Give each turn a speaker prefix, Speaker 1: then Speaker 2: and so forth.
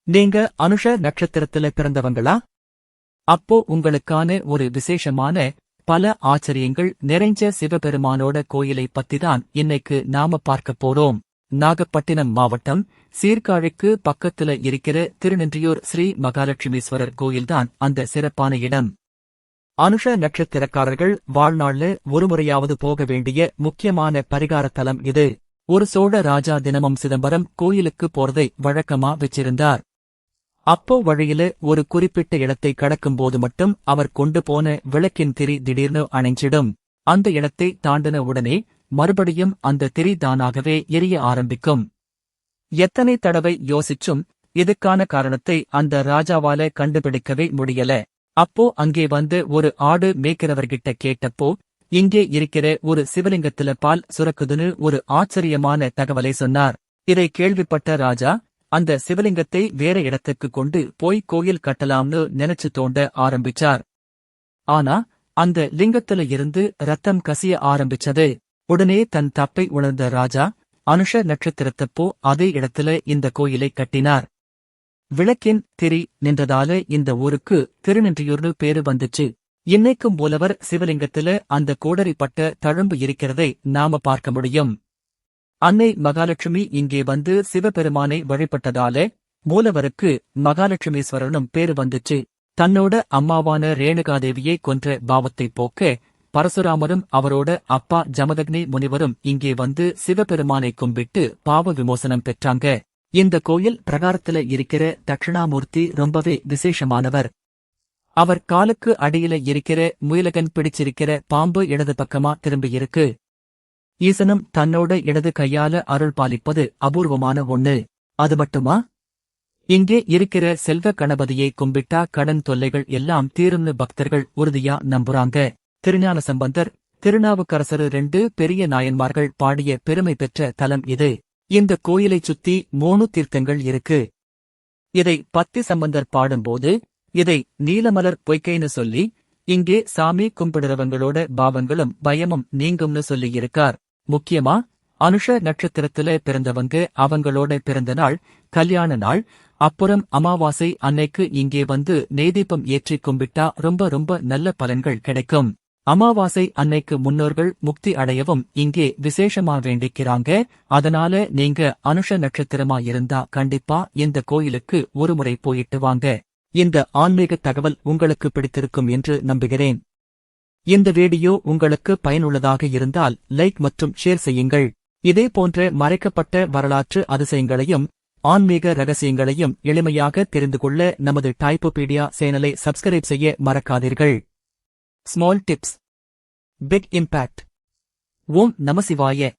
Speaker 1: நீங்க அனுஷ நட்சத்திரத்துல பிறந்தவங்களா? அப்போ உங்களுக்கான ஒரு விசேஷமான பல ஆச்சரியங்கள் நிறைஞ்ச சிவபெருமானோட கோயிலை பத்திதான் இன்னைக்கு நாம பார்க்க போறோம். நாகப்பட்டினம் மாவட்டம் சீர்காழிக்கு பக்கத்துல இருக்கிற திருநின்றியூர் ஸ்ரீ மகாலட்சுமீஸ்வரர் கோயில்தான் அந்த சிறப்பான இடம். அனுஷ நட்சத்திரக்காரர்கள் வாழ்நாள்ல ஒருமுறையாவது போக வேண்டிய முக்கியமான பரிகார தலம் இது. ஒரு சோழ ராஜா தினமும் சிதம்பரம் கோயிலுக்கு போறதை வழக்கமா வச்சிருந்தார். அப்போ வழியில ஒரு குறிப்பிட்ட இடத்தை கடக்கும்போது மட்டும் அவர் கொண்டு போன விளக்கின் திரி திடீர்னு அணைஞ்சிடும். அந்த இடத்தை தாண்டின உடனே மறுபடியும் அந்த திரி தானாகவே எரிய ஆரம்பிக்கும். எத்தனை தடவை யோசிச்சும் இதுக்கான காரணத்தை அந்த ராஜாவால கண்டுபிடிக்கவே முடியல. அப்போ அங்கே வந்து ஒரு ஆடு மேய்க்கிறவர்கிட்ட கேட்டப்போ, இங்கே இருக்கிற ஒரு சிவலிங்கத்துல பால் சுரக்குதுன்னு ஒரு ஆச்சரியமான தகவலை சொன்னார். இதை கேள்விப்பட்ட ராஜா அந்த சிவலிங்கத்தை வேற இடத்துக்கு கொண்டு போய் கோயில் கட்டலாம்னு நினைச்சு தோண்ட ஆரம்பிச்சார். ஆனா அந்த லிங்கத்துல இருந்து ரத்தம் கசிய ஆரம்பிச்சது. உடனே தன் தப்பை உணர்ந்த ராஜா அனுஷ நட்சத்திரத்தப்போ அதே இடத்துல இந்த கோயிலை கட்டினார். விளக்கின் திரி நின்றதால இந்த ஊருக்கு திருநின்றியூர்னு பேரு வந்துச்சு. இன்னைக்கும் மூலவர் சிவலிங்கத்துல அந்த கோடரிப்பட்ட தழும்பு இருக்கிறதை நாம பார்க்க முடியும். அன்னை மகாலட்சுமி இங்கே வந்து சிவபெருமானை வழிபட்டதால மூலவருக்கு மகாலட்சுமீஸ்வரனும் பேரு வந்துச்சு. தன்னோட அம்மாவான ரேணுகாதேவியை கொன்ற பாவத்தை போக்க பரசுராமரும் அவரோட அப்பா ஜமதக்னி முனிவரும் இங்கே வந்து சிவபெருமானை கும்பிட்டு பாவ விமோசனம் பெற்றாங்க. இந்த கோயில் பிரகாரத்துல இருக்கிற தட்சிணாமூர்த்தி ரொம்பவே விசேஷமானவர். அவர் காலுக்கு அடியில இருக்கிற முயலகன் பிடிச்சிருக்கிற பாம்பு இடது பக்கமா திரும்பியிருக்கு. ஈசனும் தன்னோட இடது கையால அருள் பாலிப்பது அபூர்வமான ஒண்ணு. அது மட்டுமா, இங்கே இருக்கிற செல்வ கணபதியை கும்பிட்டா கடன் தொல்லைகள் எல்லாம் தீரும்னு பக்தர்கள் உறுதியா நம்புறாங்க. திருஞான சம்பந்தர், திருநாவுக்கரசரு 2 பெரிய நாயன்மார்கள் பாடிய பெருமை பெற்ற தலம் இது. இந்த கோயிலைச் சுத்தி 3 தீர்த்தங்கள் இருக்கு. இதை பத்தி சம்பந்தர் பாடும்போது இதை நீலமலர் பொய்க்கைன்னு சொல்லி இங்கே சாமி கும்பிடுறவங்களோட பாவங்களும் பயமும் நீங்கும்னு சொல்லியிருக்கார். முக்கியமா அனுஷ நட்சத்திரத்துல பிறந்தவங்க அவங்களோட பிறந்த நாள், கல்யாண நாள், அப்புறம் அமாவாசை அன்னைக்கு இங்கே வந்து நெய்தீபம் ஏற்றி கும்பிட்டா ரொம்ப ரொம்ப நல்ல பலன்கள் கிடைக்கும். அமாவாசை அன்னைக்கு முன்னோர்கள் முக்தி அடையவும் இங்கே விசேஷமா வேண்டிக்கிறாங்க. அதனால நீங்க அனுஷ நட்சத்திரமா இருந்தா கண்டிப்பா இந்த கோயிலுக்கு ஒருமுறை போயிட்டு வாங்க. இந்த ஆன்மீக தகவல் உங்களுக்கு பிடித்திருக்கும் என்று நம்புகிறேன். இந்த வீடியோ உங்களுக்கு பயனுள்ளதாக இருந்தால் லைக் மற்றும் ஷேர் செய்யுங்கள். இதே போன்ற மறைக்கப்பட்ட வரலாற்று அதிசயங்களையும் ஆன்மீக ரகசியங்களையும் எளிமையாக தெரிந்து கொள்ள நமது டைப்போபீடியா சேனலை சப்ஸ்கிரைப் செய்ய மறக்காதீர்கள். Small tips, big impact. ஓம் நமசிவாய.